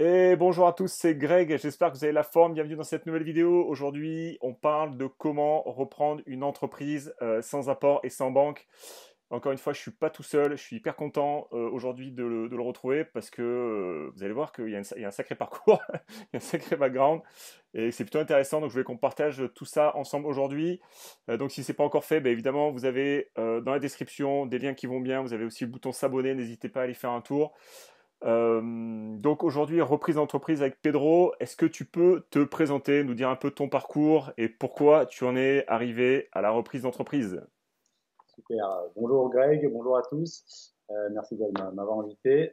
Et bonjour à tous, c'est Greg, j'espère que vous avez la forme, bienvenue dans cette nouvelle vidéo. Aujourd'hui, on parle de comment reprendre une entreprise sans apport et sans banque. Encore une fois, je suis pas tout seul, je suis hyper content aujourd'hui de le retrouver parce que vous allez voir qu'il y a un sacré parcours, il y a un sacré background et c'est plutôt intéressant. Donc je voulais qu'on partage tout ça ensemble aujourd'hui. Donc si c'est pas encore fait, évidemment, vous avez dans la description des liens qui vont bien, vous avez aussi le bouton s'abonner, n'hésitez pas à aller faire un tour. Donc aujourd'hui, reprise d'entreprise avec Pedro. Est-ce que tu peux te présenter, nous dire un peu ton parcours et pourquoi tu en es arrivé à la reprise d'entreprise? Super. Bonjour Greg, bonjour à tous. Merci de m'avoir invité.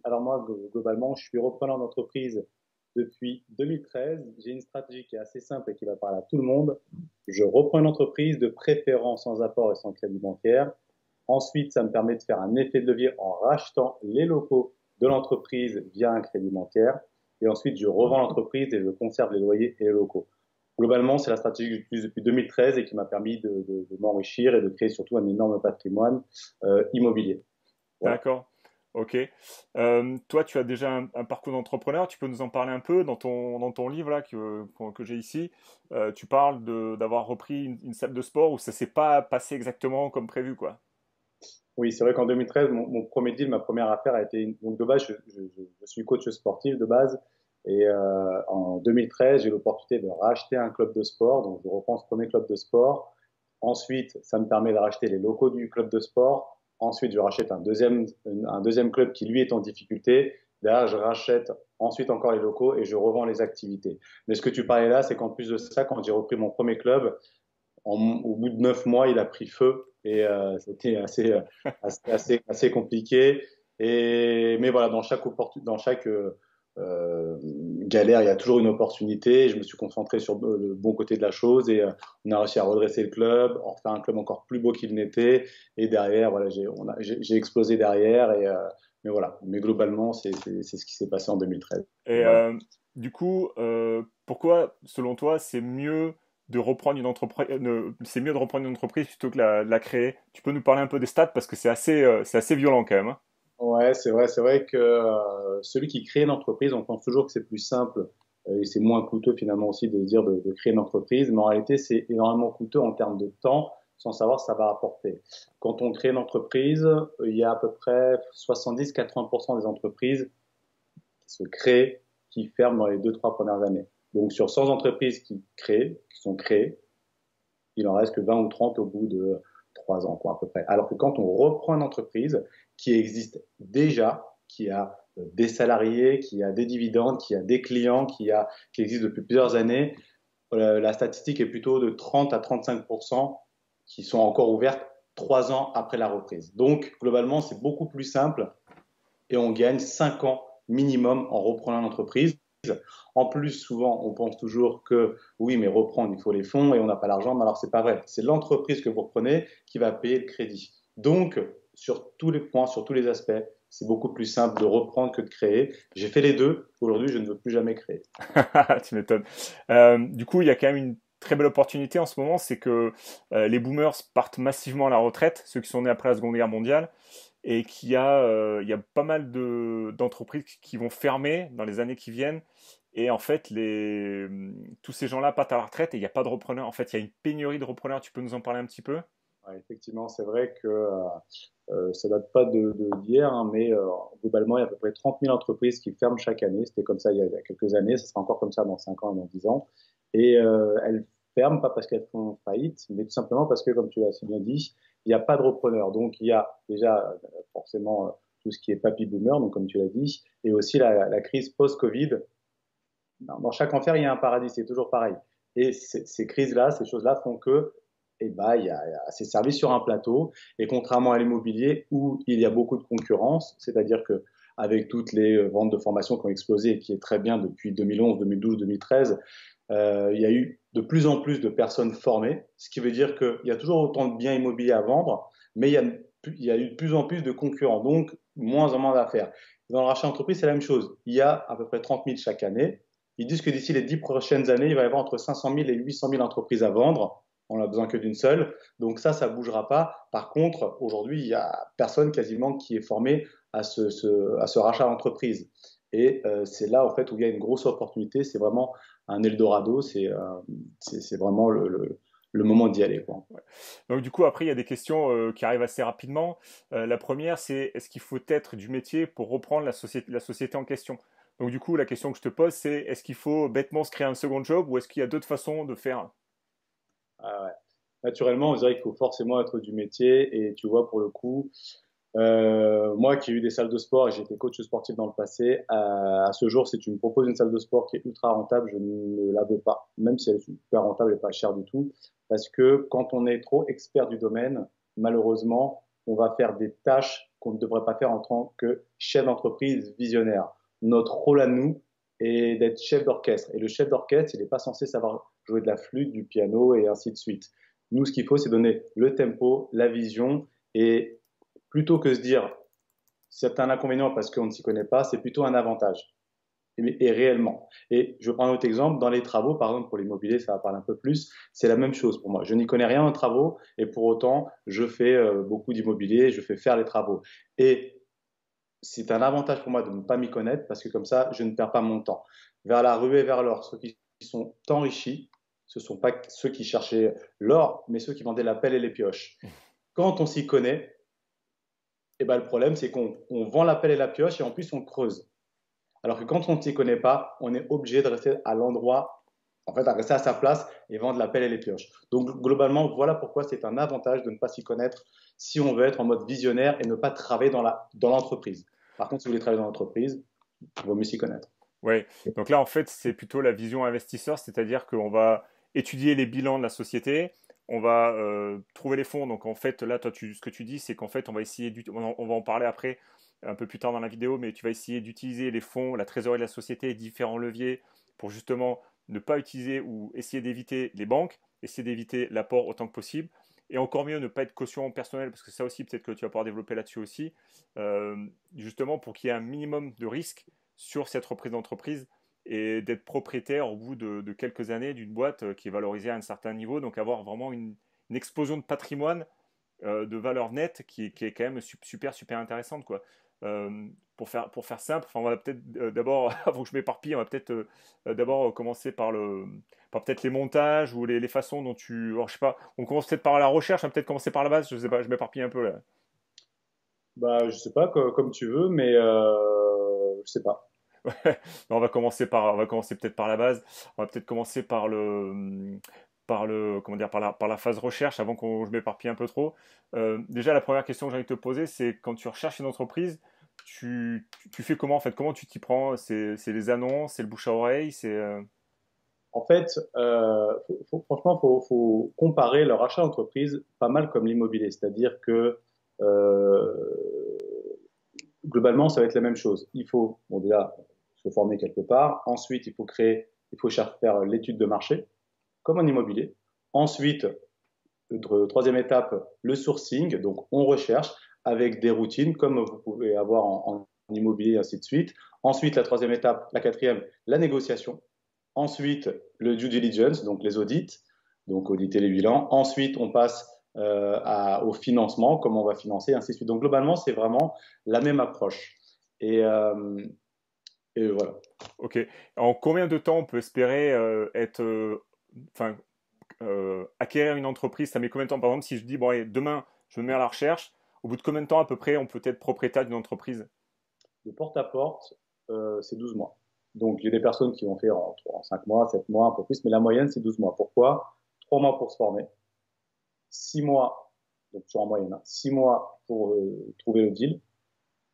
Alors moi, globalement, je suis repreneur d'entreprise depuis 2013. J'ai une stratégie qui est assez simple et qui va parler à tout le monde. Je reprends une entreprise de préférence sans apport et sans crédit bancaire. Ensuite, ça me permet de faire un effet de levier en rachetant les locaux de l'entreprise via un crédit bancaire. Et ensuite, je revends l'entreprise et je conserve les loyers et les locaux. Globalement, c'est la stratégie que j'utilise depuis 2013 et qui m'a permis de m'enrichir et de créer surtout un énorme patrimoine immobilier. Voilà. D'accord, ok. Toi, tu as déjà un parcours d'entrepreneur, tu peux nous en parler un peu dans ton livre là, que j'ai ici. Tu parles d'avoir repris une salle de sport où ça s'est pas passé exactement comme prévu, quoi. Oui, c'est vrai qu'en 2013, mon premier deal, ma première affaire a été donc de base, je suis coach sportif de base et en 2013, j'ai l'opportunité de racheter un club de sport, donc je reprends ce premier club de sport. Ensuite, ça me permet de racheter les locaux du club de sport. Ensuite, je rachète un deuxième club qui lui est en difficulté. Derrière, je rachète ensuite encore les locaux et je revends les activités. Mais ce que tu parlais là, c'est qu'en plus de ça, quand j'ai repris mon premier club, au bout de 9 mois, il a pris feu et c'était assez compliqué. Mais voilà, dans chaque galère, il y a toujours une opportunité. Je me suis concentré sur le bon côté de la chose et on a réussi à redresser le club, en refaire un club encore plus beau qu'il n'était. Et derrière, voilà, j'ai explosé derrière. Mais voilà, mais globalement, c'est ce qui s'est passé en 2013. Et Voilà. du coup, pourquoi, selon toi, c'est mieux de reprendre une entreprise plutôt que la créer? Tu peux nous parler un peu des stats parce que c'est assez violent quand même, hein. Ouais, c'est vrai que celui qui crée une entreprise, on pense toujours que c'est plus simple et c'est moins coûteux finalement aussi de dire de créer une entreprise, mais en réalité c'est énormément coûteux en termes de temps, sans savoir ce que ça va apporter. Quand on crée une entreprise, il y a à peu près 70-80% des entreprises qui se créent, qui ferment dans les 2-3 premières années. Donc sur 100 entreprises qui sont créées, il en reste que 20 ou 30 au bout de 3 ans, quoi, à peu près. Alors que quand on reprend une entreprise qui existe déjà, qui a des salariés, qui a des dividendes, qui a des clients, qui existe depuis plusieurs années, la statistique est plutôt de 30 à 35% qui sont encore ouvertes 3 ans après la reprise. Donc, globalement, c'est beaucoup plus simple et on gagne 5 ans minimum en reprenant l'entreprise. En plus, souvent, on pense toujours que oui, mais reprendre, il faut les fonds et on n'a pas l'argent. Mais alors, c'est pas vrai. C'est l'entreprise que vous reprenez qui va payer le crédit. Donc, sur tous les points, sur tous les aspects, c'est beaucoup plus simple de reprendre que de créer. J'ai fait les deux. Aujourd'hui, je ne veux plus jamais créer. Tu m'étonnes. Du coup, il y a quand même une très belle opportunité en ce moment, c'est que les boomers partent massivement à la retraite, ceux qui sont nés après la Seconde Guerre mondiale, et il y a pas mal d'entreprises qui vont fermer dans les années qui viennent. Et en fait, tous ces gens-là partent à la retraite et il n'y a pas de repreneurs. En fait, il y a une pénurie de repreneurs. Tu peux nous en parler un petit peu? Ouais, effectivement, c'est vrai que ça date pas d'hier, hein, mais globalement, il y a à peu près 30 000 entreprises qui ferment chaque année. C'était comme ça il y a quelques années, ça sera encore comme ça dans 5 ans et dans 10 ans. Et elles ferment pas parce qu'elles font faillite, mais tout simplement parce que, comme tu l'as si bien dit, il n'y a pas de repreneur. Donc, il y a déjà forcément tout ce qui est papy boomer, donc comme tu l'as dit, et aussi la crise post-Covid. Dans chaque enfer, il y a un paradis, c'est toujours pareil. Et ces crises-là, ces choses-là font que, eh ben, c'est servi sur un plateau. Et contrairement à l'immobilier où il y a beaucoup de concurrence, c'est-à-dire que avec toutes les ventes de formation qui ont explosé et qui est très bien depuis 2011, 2012, 2013, il y a eu de plus en plus de personnes formées, ce qui veut dire qu'il y a toujours autant de biens immobiliers à vendre, mais il y a eu de plus en plus de concurrents, donc moins en moins d'affaires. Dans le rachat d'entreprise, c'est la même chose. Il y a à peu près 30 000 chaque année. Ils disent que d'ici les 10 prochaines années, il va y avoir entre 500 000 et 800 000 entreprises à vendre. On n'a besoin que d'une seule. Donc ça ne bougera pas. Par contre, aujourd'hui, il y a personne quasiment qui est formé à ce rachat d'entreprise. Et c'est là, en fait, où il y a une grosse opportunité. C'est vraiment un Eldorado. C'est vraiment le moment d'y aller, quoi. Ouais. Donc du coup, après, il y a des questions qui arrivent assez rapidement. La première, c'est est-ce qu'il faut être du métier pour reprendre la société en question? Donc du coup, la question que je te pose, c'est est-ce qu'il faut bêtement se créer un second job ou est-ce qu'il y a d'autres façons de faire? Ah ouais. Naturellement, on dirait qu'il faut forcément être du métier. Et tu vois, pour le coup, moi qui ai eu des salles de sport et j'ai été coach sportif dans le passé, à ce jour, si tu me proposes une salle de sport qui est ultra rentable, je ne la veux pas, même si elle est super rentable et pas chère du tout, parce que quand on est trop expert du domaine, malheureusement, on va faire des tâches qu'on ne devrait pas faire en tant que chef d'entreprise visionnaire. Notre rôle à nous est d'être chef d'orchestre. Et le chef d'orchestre, il n'est pas censé savoir jouer de la flûte, du piano et ainsi de suite. Nous, ce qu'il faut, c'est donner le tempo, la vision et plutôt que de se dire c'est un inconvénient parce qu'on ne s'y connaît pas, c'est plutôt un avantage. Et réellement. Et je prends un autre exemple, dans les travaux, par exemple pour l'immobilier, ça va parler un peu plus, c'est la même chose pour moi. Je n'y connais rien en travaux et pour autant, je fais beaucoup d'immobilier, je fais faire les travaux. Et c'est un avantage pour moi de ne pas m'y connaître parce que comme ça, je ne perds pas mon temps. Vers la ruée, vers l'or, ceux qui sont enrichis, ce ne sont pas ceux qui cherchaient l'or, mais ceux qui vendaient la pelle et les pioches. Quand on s'y connaît, et ben, le problème, c'est qu'on vend la pelle et la pioche et en plus, on creuse. Alors que quand on ne s'y connaît pas, on est obligé de rester à l'endroit, en fait, à rester à sa place et vendre la pelle et les pioches. Donc, globalement, voilà pourquoi c'est un avantage de ne pas s'y connaître si on veut être en mode visionnaire et ne pas travailler dans l'entreprise. Par contre, si vous voulez travailler dans l'entreprise, il vaut mieux s'y connaître. Ouais. Donc là, en fait, c'est plutôt la vision investisseur, c'est-à-dire qu'on va étudier les bilans de la société, on va trouver les fonds. Donc en fait, là, toi, ce que tu dis, c'est qu'en fait, on va essayer, on va en parler après, un peu plus tard dans la vidéo, mais tu vas essayer d'utiliser les fonds, la trésorerie de la société, différents leviers pour justement ne pas utiliser ou essayer d'éviter les banques, essayer d'éviter l'apport autant que possible. Et encore mieux, ne pas être caution personnelle, parce que ça aussi, peut-être que tu vas pouvoir développer là-dessus aussi, euh, justement pour qu'il y ait un minimum de risque sur cette reprise d'entreprise et d'être propriétaire au bout de quelques années d'une boîte qui est valorisée à un certain niveau, donc avoir vraiment une explosion de patrimoine, de valeur nette qui est quand même super intéressante quoi. Pour faire simple, enfin, on va peut-être d'abord, avant que je m'éparpille, on va peut-être d'abord commencer par peut-être les montages ou les façons dont tu, alors, je sais pas, on commence peut-être par la recherche, on va peut-être commencer par la base, je sais pas, je m'éparpille un peu là. Bah, je sais pas, comme tu veux, mais je sais pas. On va commencer on va commencer peut-être par la base. On va peut-être commencer comment dire, par la phase recherche avant je m'éparpille un peu trop. Déjà, la première question que j'ai envie de te poser, c'est quand tu recherches une entreprise, tu fais comment en fait? Comment tu t'y prends? C'est les annonces, c'est le bouche à oreille, En fait, franchement, faut comparer leur achat d'entreprise pas mal comme l'immobilier. C'est-à-dire que euh, globalement, ça va être la même chose. Il faut, bon, déjà, se former quelque part. Ensuite, il faut faire l'étude de marché, comme en immobilier. Ensuite, troisième étape, le sourcing. Donc, on recherche avec des routines, comme vous pouvez avoir en immobilier, et ainsi de suite. Ensuite, la troisième étape, la quatrième, la négociation. Ensuite, le due diligence, donc les audits, donc auditer les bilans. Ensuite, on passe au financement, comment on va financer, ainsi de suite. Donc, globalement, c'est vraiment la même approche. Et, euh, et voilà. ok. En combien de temps on peut espérer enfin, acquérir une entreprise? Ça met combien de temps? Par exemple, si je dis bon, allez, demain, je me mets à la recherche, au bout de combien de temps à peu près on peut être propriétaire d'une entreprise? De porte à porte, c'est 12 mois. Donc, il y a des personnes qui vont faire en 5 mois, 7 mois, un peu plus, mais la moyenne, c'est 12 mois. Pourquoi? 3 mois pour se former, 6 mois, donc sur en moyenne, hein, 6 mois pour trouver le deal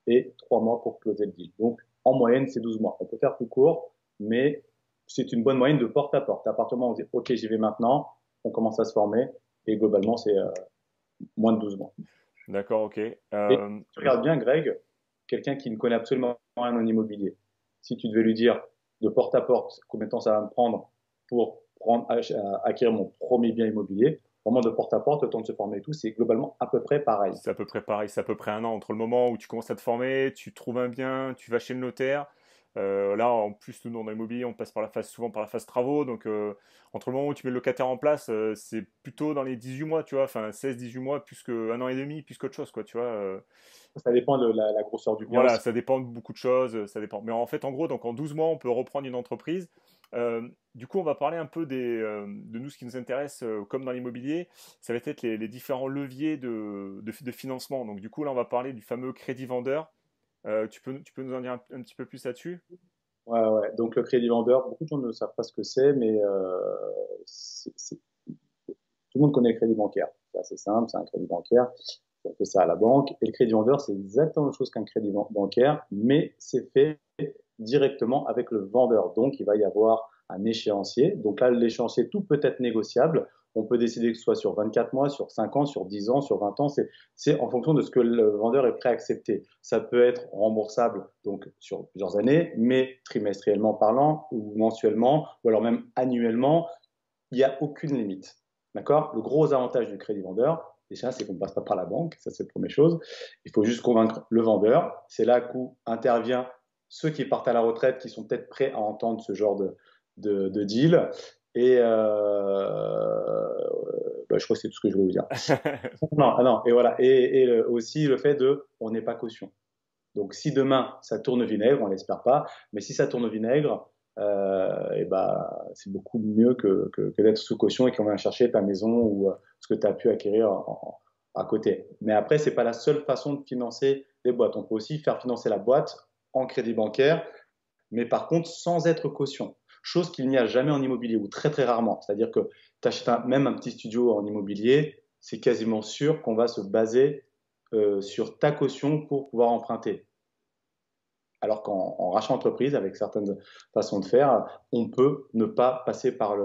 et 3 mois pour closer le deal. Donc, en moyenne, c'est 12 mois. On peut faire plus court, mais c'est une bonne moyenne de porte à porte. À partir du moment où on dit, OK, j'y vais maintenant, on commence à se former et globalement, c'est moins de 12 mois. D'accord, ok. Et tu regardes bien, Greg, quelqu'un qui ne connaît absolument rien en immobilier. Si tu devais lui dire de porte à porte combien de temps ça va me prendre pour acquérir mon premier bien immobilier, vraiment de porte à porte, le temps de se former et tout, c'est globalement à peu près pareil. C'est à peu près pareil, c'est à peu près un an entre le moment où tu commences à te former, tu trouves un bien, tu vas chez le notaire. Là, en plus, nous, dans l'immobilier, on passe souvent par la phase travaux. Donc, entre le moment où tu mets le locataire en place, c'est plutôt dans les 18 mois, tu vois, enfin 16, 18 mois, plus qu'un an et demi, plus qu'autre chose, quoi, tu vois. Ça dépend de la grosseur du bien Voilà, aussi. ça dépend de beaucoup de choses, ça dépend. Mais en fait, en gros, donc en 12 mois, on peut reprendre une entreprise. Du coup, on va parler un peu de nous, ce qui nous intéresse, comme dans l'immobilier, ça va être les différents leviers de financement. Donc, du coup, là, on va parler du fameux crédit vendeur. Tu peux nous en dire un petit peu plus là-dessus? Ouais, ouais. Donc le crédit vendeur, beaucoup de gens ne savent pas ce que c'est, mais tout le monde connaît le crédit bancaire. C'est assez simple, c'est un crédit bancaire. On fait ça à la banque. Et le crédit vendeur, c'est exactement la même chose qu'un crédit bancaire, mais c'est fait directement avec le vendeur. Donc, il va y avoir un échéancier. Donc là, l'échéancier, tout peut être négociable. On peut décider que ce soit sur 24 mois, sur 5 ans, sur 10 ans, sur 20 ans. C'est en fonction de ce que le vendeur est prêt à accepter. Ça peut être remboursable donc sur plusieurs années, mais trimestriellement parlant, ou mensuellement, ou alors même annuellement. Il n'y a aucune limite. D'accord. Le gros avantage du crédit vendeur, déjà, c'est qu'on ne passe pas par la banque. Ça, c'est la première chose. Il faut juste convaincre le vendeur. C'est là qu'où intervient ceux qui partent à la retraite, qui sont peut-être prêts à entendre ce genre de deal. Et je crois que c'est tout ce que je voulais vous dire. Non, ah non, et voilà. Et aussi le fait de, on n'est pas caution. Donc, si demain ça tourne au vinaigre, on l'espère pas, mais si ça tourne au vinaigre, et bah, c'est beaucoup mieux que d'être sous caution et qu'on vient chercher ta maison ou ce que tu as pu acquérir à côté. Mais après, c'est pas la seule façon de financer les boîtes. On peut aussi faire financer la boîte en crédit bancaire, mais par contre sans être caution. Chose qu'il n'y a jamais en immobilier ou très très rarement. C'est-à-dire que tu achètes même un petit studio en immobilier, c'est quasiment sûr qu'on va se baser sur ta caution pour pouvoir emprunter. Alors qu'en rachat d'entreprise, avec certaines façons de faire, on peut ne pas passer par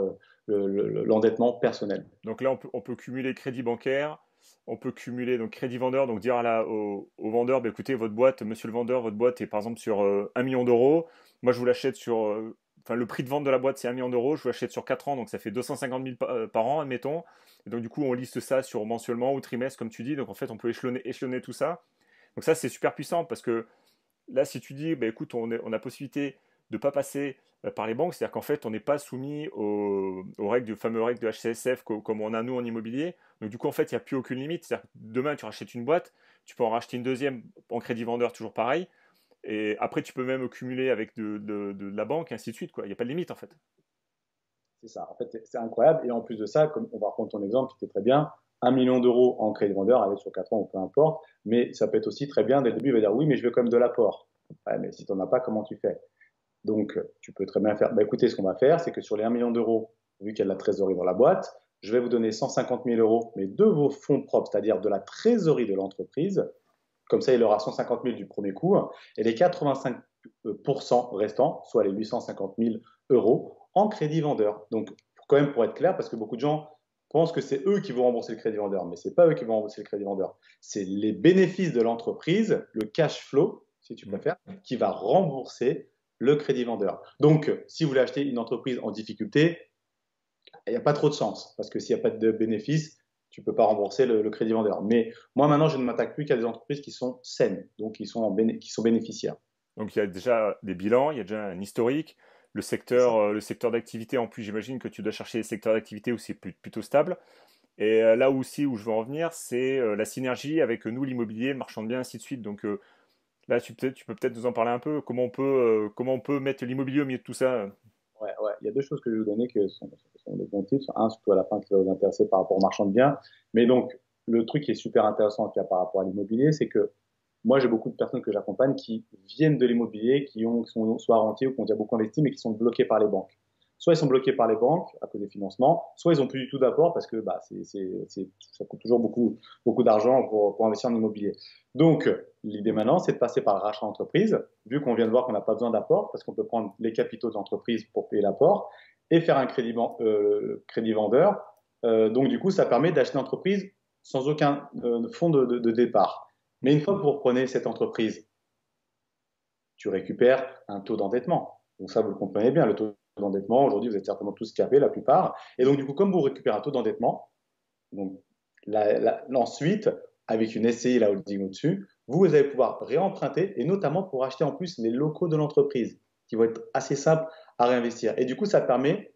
l'endettement personnel. Donc là, on peut cumuler crédit bancaire, on peut cumuler donc crédit vendeur, donc dire au vendeur, bah, écoutez, votre boîte, monsieur le vendeur, votre boîte est par exemple sur 1 million d'euros. Moi, je vous l'achète sur, enfin, le prix de vente de la boîte, c'est 1 million d'euros. Je vous l'achète sur 4 ans, donc ça fait 250 000 par an, admettons. Et donc, du coup, on liste ça sur mensuellement ou trimestre, comme tu dis. Donc, en fait, on peut échelonner tout ça. Donc, ça, c'est super puissant parce que là, si tu dis, bah, écoute, on a possibilité de ne pas passer par les banques, c'est-à-dire qu'en fait, on n'est pas soumis aux règles, aux fameuses règles de HCSF comme on a nous en immobilier. Donc, du coup, en fait, il n'y a plus aucune limite. C'est-à-dire que demain, tu rachètes une boîte, tu peux en racheter une deuxième en crédit vendeur, toujours pareil. Et après, tu peux même cumuler avec de la banque, et ainsi de suite, quoi. Il n'y a pas de limite, en fait. C'est ça. En fait, c'est incroyable. Et en plus de ça, comme on va reprendre ton exemple qui était très bien, 1 million d'euros en crédit vendeur, avec sur 4 ans ou peu importe, mais ça peut être aussi très bien, dès le début, il va dire oui, mais je veux quand même de l'apport. Ouais, mais si tu n'en as pas, comment tu fais? Donc, tu peux très bien faire. Bah, écoutez, ce qu'on va faire, c'est que sur les 1 million d'euros, vu qu'il y a de la trésorerie dans la boîte, je vais vous donner 150 000 euros, mais de vos fonds propres, c'est-à-dire de la trésorerie de l'entreprise. Comme ça, il aura 150 000 du premier coup. Et les 85% restants, soit les 850 000 euros, en crédit vendeur. Donc, quand même, pour être clair, parce que beaucoup de gens pensent que c'est eux qui vont rembourser le crédit vendeur, mais ce n'est pas eux qui vont rembourser le crédit vendeur. C'est les bénéfices de l'entreprise, le cash flow, si tu Mm. préfères, qui va rembourser le crédit vendeur. Donc, si vous voulez acheter une entreprise en difficulté, il n'y a pas trop de sens, parce que s'il n'y a pas de bénéfices, tu ne peux pas rembourser le crédit vendeur. Mais moi, maintenant, je ne m'attaque plus qu'à des entreprises qui sont saines, donc qui sont bénéficiaires. Donc, il y a déjà des bilans, il y a déjà un historique. C'est ça. Le secteur d'activité, en plus, j'imagine que tu dois chercher des secteurs d'activité où c'est plutôt stable. Et là aussi où je veux en venir, c'est la synergie avec nous, l'immobilier, le marchand de biens, ainsi de suite. Donc là, tu peux peut-être nous en parler un peu. Comment on peut mettre l'immobilier au milieu de tout ça? Ouais, ouais. Il y a deux choses que je vais vous donner qui sont des bons tips. Un, surtout à la fin, qui va vous intéresser par rapport au marchand de biens. Mais donc, le truc qui est super intéressant par rapport à l'immobilier, c'est que moi, j'ai beaucoup de personnes que j'accompagne qui viennent de l'immobilier, qui sont soit rentiers ou qui ont déjà beaucoup investi, mais qui sont bloqués par les banques. Soit ils sont bloqués par les banques à cause des financements, soit ils n'ont plus du tout d'apport parce que bah, ça coûte toujours beaucoup, beaucoup d'argent pour investir en immobilier. Donc, l'idée maintenant, c'est de passer par le rachat d'entreprise, vu qu'on vient de voir qu'on n'a pas besoin d'apport, parce qu'on peut prendre les capitaux de l'entreprise pour payer l'apport, et faire un crédit vendeur. Donc, du coup, ça permet d'acheter l'entreprise sans aucun fonds de départ. Mais une fois que vous reprenez cette entreprise, tu récupères un taux d'endettement. Donc ça, vous le comprenez bien, le taux d'endettement, aujourd'hui, vous êtes certainement tous capés, la plupart. Et donc, du coup, comme vous récupérez un taux d'endettement, donc ensuite, avec une SCI, la holding au-dessus, vous allez pouvoir réemprunter, et notamment pour acheter en plus les locaux de l'entreprise. qui vont être assez simples à réinvestir. Et du coup, ça permet,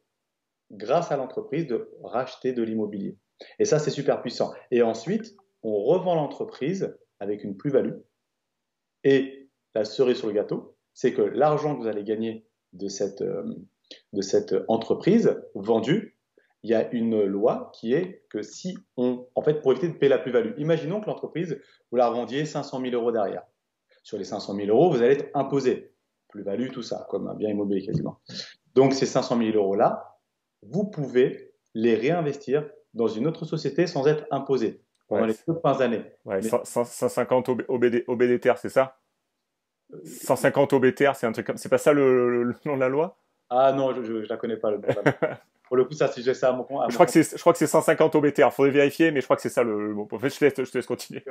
grâce à l'entreprise, de racheter de l'immobilier. Et ça, c'est super puissant. Et ensuite, on revend l'entreprise avec une plus-value. Et la cerise sur le gâteau, c'est que l'argent que vous allez gagner de cette entreprise vendue, il y a une loi qui est que si on, en fait, pour éviter de payer la plus-value, imaginons que l'entreprise, vous la revendiez 500 000 euros derrière. Sur les 500 000 euros, vous allez être imposé. Plus-value, tout ça, comme un bien immobilier quasiment. Donc, ces 500 000 euros-là, vous pouvez les réinvestir dans une autre société sans être imposé pendant Ouais, les 2 années. ouais, Mais 150 OBDTR, c'est ça? 150 OBTR, c'est un truc comme. C'est pas ça le nom de la loi? ah non, je la connais pas le nom. Pour le coup, ça, si j'ai ça à Je mon crois que compte. c'est 150 OBTR. Faudrait vérifier, mais je crois que c'est ça le mot. En fait, je te laisse continuer.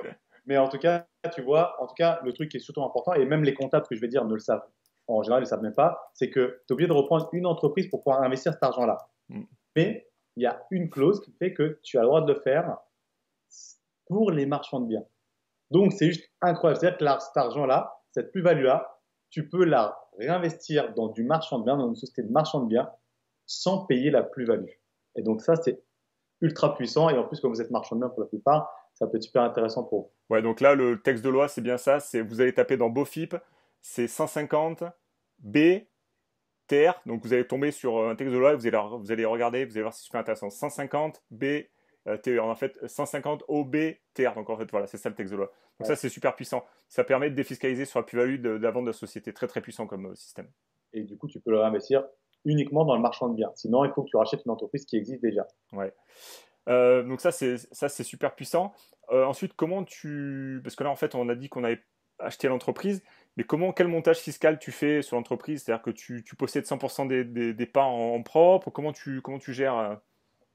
Mais en tout cas, tu vois, en tout cas, le truc qui est surtout important, et même les comptables que je vais dire ne le savent, en général, ils ne savent même pas, c'est que tu es obligé de reprendre une entreprise pour pouvoir investir cet argent-là. Mm. Mais il y a une clause qui fait que tu as le droit de le faire pour les marchands de biens. Donc, c'est juste incroyable. C'est-à-dire que là, cet argent-là, cette plus-value-là, tu peux la réinvestir dans du marchand de biens, dans une société de marchand de biens, sans payer la plus-value. Et donc, ça, c'est ultra puissant. Et en plus, comme vous êtes marchand de biens pour la plupart, ça peut être super intéressant pour vous. Ouais, donc là, le texte de loi, c'est bien ça. C'est vous allez taper dans BOFIP, c'est 150 B TR. Donc vous allez tomber sur un texte de loi, vous allez regarder, vous allez voir si c'est super intéressant. 150 B TR. En fait, 150 OB TR. Donc en fait, voilà, c'est ça le texte de loi. Donc ça, Ouais. c'est super puissant. Ça permet de défiscaliser sur la plus-value de la vente de la société. Très très puissant comme système. Et du coup, tu peux le réinvestir uniquement dans le marchand de biens. Sinon, il faut que tu rachètes une entreprise qui existe déjà. Ouais. Donc ça c'est super puissant. Ensuite, comment tu parce que là en fait on a dit qu'on avait acheté l'entreprise, mais quel montage fiscal tu fais sur l'entreprise? C'est-à-dire que tu possèdes 100% des parts en propre? Comment tu gères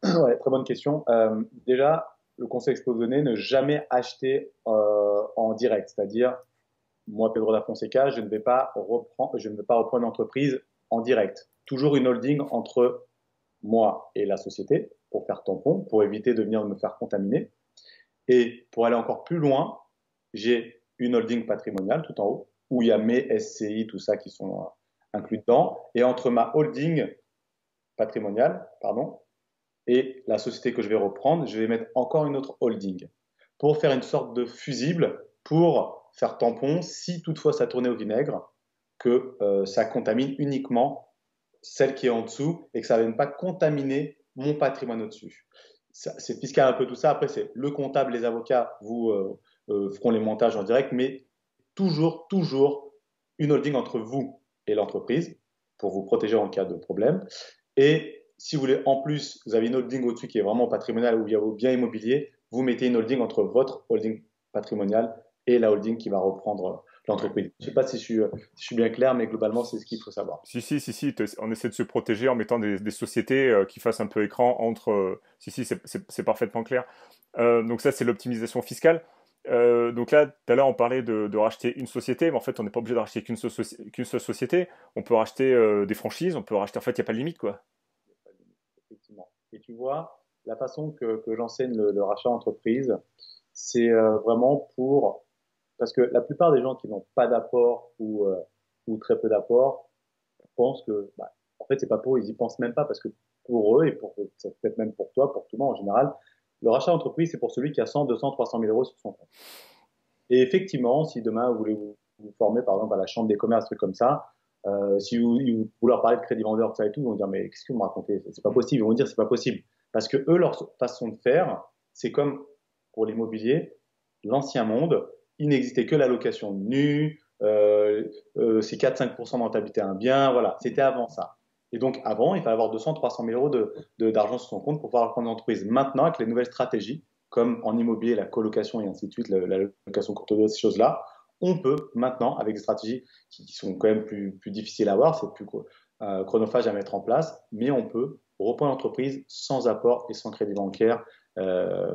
Ouais, très bonne question. Déjà, le conseil que je peux vous donner, ne jamais acheter en direct. C'est-à-dire, moi, Pedro da Fonseca, je ne vais pas reprendre une entreprise en direct. Toujours une holding entre moi et la société pour faire tampon, pour éviter de venir me faire contaminer. Et pour aller encore plus loin, j'ai une holding patrimoniale tout en haut, où il y a mes SCI, tout ça qui sont inclus dedans. Et entre ma holding patrimoniale, pardon, et la société que je vais reprendre, je vais mettre encore une autre holding pour faire une sorte de fusible pour faire tampon si toutefois ça tournait au vinaigre, que ça contamine uniquement celle qui est en dessous et que ça ne vienne pas contaminer mon patrimoine au-dessus. C'est fiscal un peu tout ça. Après, c'est le comptable, les avocats vous feront les montages en direct, mais toujours une holding entre vous et l'entreprise pour vous protéger en cas de problème. Et si vous voulez, en plus, vous avez une holding au-dessus qui est vraiment patrimoniale où il y a vos biens immobiliers, vous mettez une holding entre votre holding patrimoniale et la holding qui va reprendre ouais. l'entreprise. Je ne sais pas si je suis bien clair, mais globalement, c'est ce qu'il faut savoir. Si, on essaie de se protéger en mettant des sociétés qui fassent un peu écran entre. Si, c'est parfaitement clair. Donc ça, c'est l'optimisation fiscale. Donc là, tout à l'heure, on parlait de racheter une société, mais en fait, on n'est pas obligé de racheter qu'une seule société. On peut racheter des franchises, on peut racheter. En fait, il n'y a pas de limite, quoi. Effectivement. Et tu vois, la façon que j'enseigne le rachat d'entreprise, c'est vraiment pour... Parce que la plupart des gens qui n'ont pas d'apport ou très peu d'apport pensent que, bah, en fait, c'est pas pour eux, ils y pensent même pas parce que pour eux et ça peut être même pour toi, pour tout le monde en général, le rachat d'entreprise, c'est pour celui qui a 100, 200, 300 000 euros sur son compte. Et effectivement, si demain vous voulez vous former par exemple à la chambre des commerces, trucs comme ça, si vous leur parlez de crédit vendeur, tout ça et tout, ils vont dire mais qu'est-ce que vous me racontez? C'est pas Mm. possible. Ils vont dire c'est pas possible parce que eux leur façon de faire, c'est comme pour l'immobilier, l'ancien monde, il n'existait que la location nue, c'est 4-5% de rentabilité à un bien, voilà, c'était avant ça. Et donc avant, il fallait avoir 200, 300 000 euros d'argent sur son compte pour pouvoir prendre une entreprise. Maintenant, avec les nouvelles stratégies, comme en immobilier, la colocation et ainsi de suite, la location courte durée, ces choses-là, on peut maintenant, avec des stratégies qui sont quand même plus difficiles à avoir, c'est plus chronophage à mettre en place, mais on peut reprendre l'entreprise sans apport et sans crédit bancaire,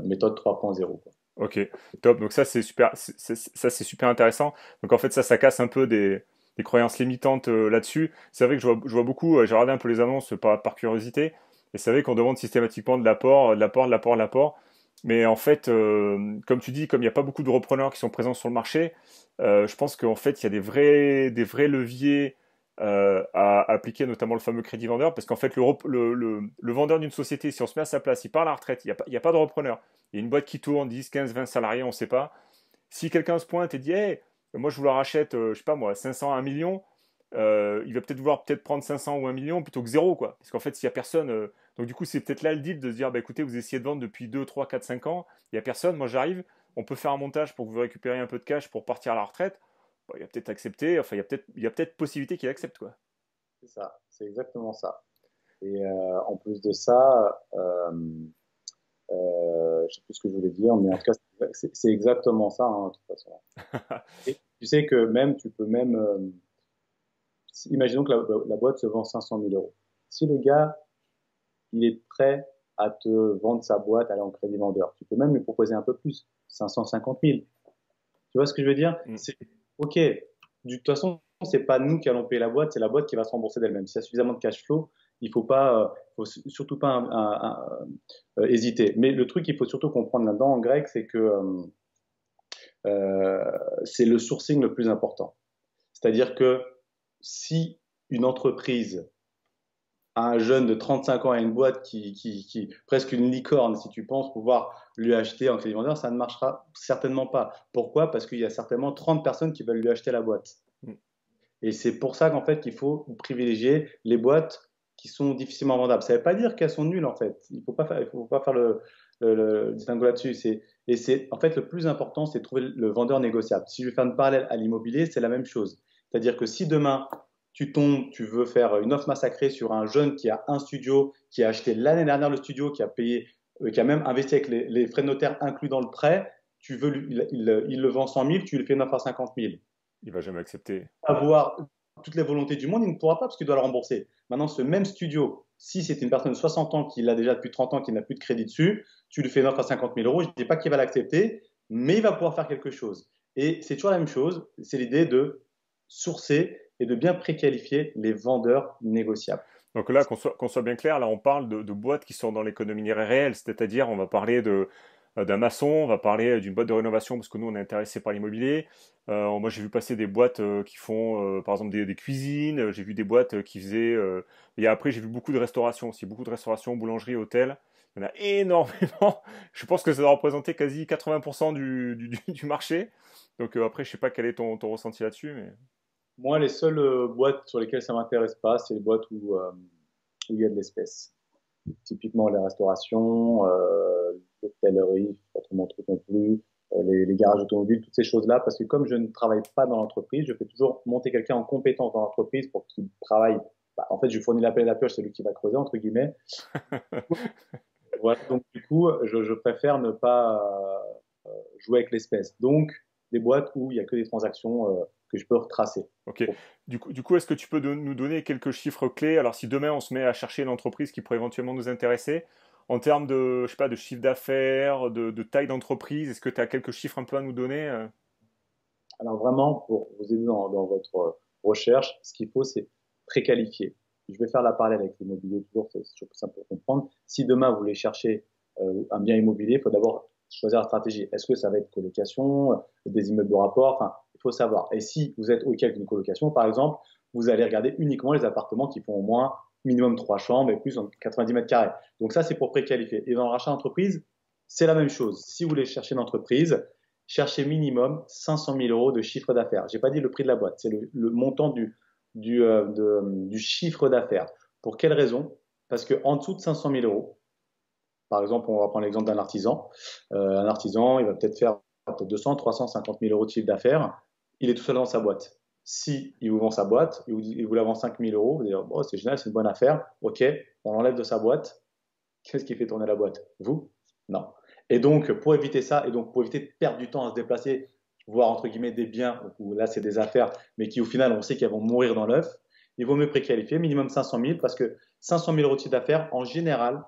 méthode 3.0. Ok, top. Donc ça, c'est super, ça, c'est super intéressant. Donc en fait, ça casse un peu des croyances limitantes là-dessus. C'est vrai que je vois beaucoup, j'ai regardé un peu les annonces par curiosité, et c'est vrai qu'on demande systématiquement de l'apport, de l'apport, de l'apport, de l'apport. Mais en fait, comme tu dis, comme il n'y a pas beaucoup de repreneurs qui sont présents sur le marché, je pense qu'en fait, il y a des vrais leviers à appliquer notamment le fameux crédit vendeur, parce qu'en fait, le vendeur d'une société, si on se met à sa place, il part à la retraite, il y a pas de repreneur. Il y a une boîte qui tourne, 10, 15, 20 salariés, on ne sait pas. Si quelqu'un se pointe et dit, hey, moi je vous la rachète, je sais pas moi, 500 à 1 million, il va peut-être vouloir peut-être prendre 500 ou 1 million plutôt que zéro, quoi. Parce qu'en fait, s'il y a personne, donc du coup, c'est peut-être là le deal de se dire, bah écoutez, vous essayez de vendre depuis 2, 3, 4, 5 ans, il y a personne, moi j'arrive, on peut faire un montage pour que vous récupériez un peu de cash pour partir à la retraite. Bon, il a peut-être accepté, enfin, il y a peut-être possibilité qu'il accepte, quoi. C'est ça, c'est exactement ça. Et en plus de ça, je sais plus ce que je voulais dire, mais en tout cas, c'est exactement ça, hein, de toute façon. Et tu sais que même, tu peux même, imaginons que la boîte se vend 500 000 euros. Si le gars, il est prêt à te vendre sa boîte, aller en crédit vendeur, tu peux même lui proposer un peu plus, 550 000. Tu vois ce que je veux dire? Mm. C'est OK. De toute façon, c'est pas nous qui allons payer la boîte, c'est la boîte qui va se rembourser d'elle-même. S'il y a suffisamment de cash flow, il faut surtout pas hésiter. Mais le truc qu'il faut surtout comprendre là-dedans en grec, c'est que c'est le sourcing le plus important. C'est-à-dire que si une entreprise a un jeune de 35 ans et une boîte presque une licorne, si tu penses pouvoir lui acheter en crédit vendeur, ça ne marchera certainement pas. Pourquoi? Parce qu'il y a certainement 30 personnes qui veulent lui acheter la boîte. Mm. Et c'est pour ça qu'en fait, qu'il faut privilégier les boîtes qui sont difficilement vendables. Ça ne veut pas dire qu'elles sont nulles, en fait. Il faut pas faire le distinguo là-dessus. En fait, le plus important, c'est de trouver le vendeur négociable. Si je vais faire une parallèle à l'immobilier, c'est la même chose. C'est-à-dire que si demain, tu veux faire une offre massacrée sur un jeune qui a un studio, qui a acheté l'année dernière le studio, qui a payé, qui a même investi avec les frais de notaire inclus dans le prêt, il le vend 100 000, tu lui fais une offre à 50 000. Il va jamais accepter. Avoir toutes les volontés du monde, il ne pourra pas parce qu'il doit le rembourser. Maintenant, ce même studio, si c'est une personne de 60 ans qui l'a déjà depuis 30 ans, qui n'a plus de crédit dessus, tu lui fais une offre à 50 000 euros, je ne dis pas qu'il va l'accepter, mais il va pouvoir faire quelque chose. Et c'est toujours la même chose, c'est l'idée de sourcer et de bien préqualifier les vendeurs négociables. Donc là, qu'on soit bien clair, là, on parle de boîtes qui sont dans l'économie réelle, c'est-à-dire, on va parler d'un maçon, on va parler d'une boîte de rénovation, parce que nous, on est intéressé par l'immobilier. Moi, j'ai vu passer des boîtes qui font, par exemple, des cuisines. J'ai vu des boîtes qui faisaient. Et après, j'ai vu beaucoup de restauration aussi, beaucoup de restauration, boulangerie, hôtel. Il y en a énormément. Je pense que ça doit représenter quasi 80% du marché. Donc après, je sais pas quel est ton ressenti là-dessus, mais. Moi, les seules boîtes sur lesquelles ça ne m'intéresse pas, c'est les boîtes où il y a de l'espèce. Typiquement les restaurations, l'hôtellerie, pas trop mon truc non plus, les garages automobiles, toutes ces choses-là, parce que comme je ne travaille pas dans l'entreprise, je fais toujours monter quelqu'un en compétence dans l'entreprise pour qu'il travaille. Bah, en fait, je lui fournis l'appel et la pioche, c'est lui qui va creuser, entre guillemets. Voilà, donc du coup, je préfère ne pas jouer avec l'espèce. Donc, des boîtes où il n'y a que des transactions que je peux retracer. Ok. Du coup, est-ce que tu peux nous donner quelques chiffres clés? Alors, si demain on se met à chercher une entreprise qui pourrait éventuellement nous intéresser, en termes de, je sais pas, de chiffre d'affaires, de taille d'entreprise, est-ce que tu as quelques chiffres un peu à nous donner? Alors vraiment, pour vous aider dans votre recherche, ce qu'il faut, c'est préqualifier. Je vais faire la parallèle avec l'immobilier, toujours, c'est toujours plus simple pour comprendre. Si demain, vous voulez chercher un bien immobilier, il faut d'abord choisir la stratégie. Est-ce que ça va être colocation, des immeubles de rapport? Enfin, il faut savoir. Et si vous êtes OK avec une colocation, par exemple, vous allez regarder uniquement les appartements qui font au moins minimum 3 chambres et plus en 90 mètres carrés. Donc ça, c'est pour préqualifier. Et dans le rachat d'entreprise, c'est la même chose. Si vous voulez chercher une entreprise, cherchez minimum 500 000 euros de chiffre d'affaires. Je n'ai pas dit le prix de la boîte, c'est le montant du chiffre d'affaires. Pour quelle raison? Parce qu'en dessous de 500 000 euros, par exemple, on va prendre l'exemple d'un artisan. Un artisan, il va peut-être faire 200, 300, 50 000 euros de chiffre d'affaires. Il est tout seul dans sa boîte. Si il vous vend sa boîte, il vous la vend 5 000 euros, vous allez dire, oh, c'est génial, c'est une bonne affaire. OK, on l'enlève de sa boîte. Qu'est-ce qui fait tourner la boîte? Vous? Non. Et donc, pour éviter ça, et donc pour éviter de perdre du temps à se déplacer, voire entre guillemets des biens, où là c'est des affaires, mais qui au final on sait qu'elles vont mourir dans l'œuf, il vaut mieux préqualifier, minimum 500 000, parce que 500 000 euros de chiffre d'affaires, en général,